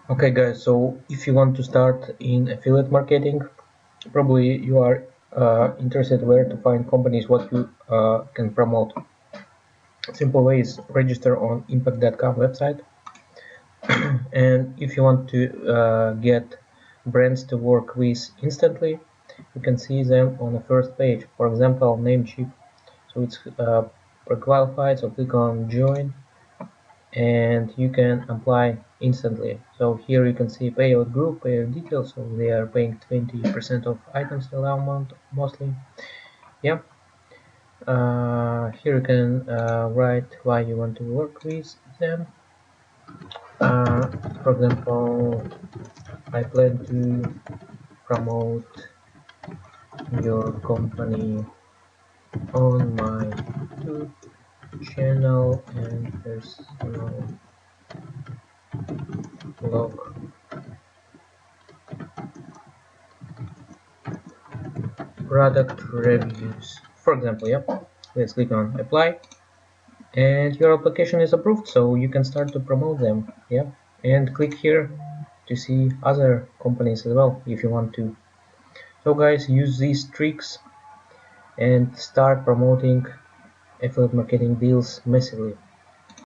Okay guys, so if you want to start in affiliate marketing, probably you are interested where to find companies what you can promote. Simple way is register on impact.com website, and if you want to get brands to work with instantly, you can see them on the first page. For example, Namecheap, so it's pre-qualified, so click on join and you can apply instantly. So here you can see payout group, payout details, so they are paying 20% of items allow amount mostly. Yeah, here you can write why you want to work with them. For example, I plan to promote your company on my YouTube channel and personal blog product reviews, for example. Yeah, let's click on apply and your application is approved, so you can start to promote them. Yeah, and click here to see other companies as well if you want to. So guys, use these tricks and start promoting affiliate marketing deals massively.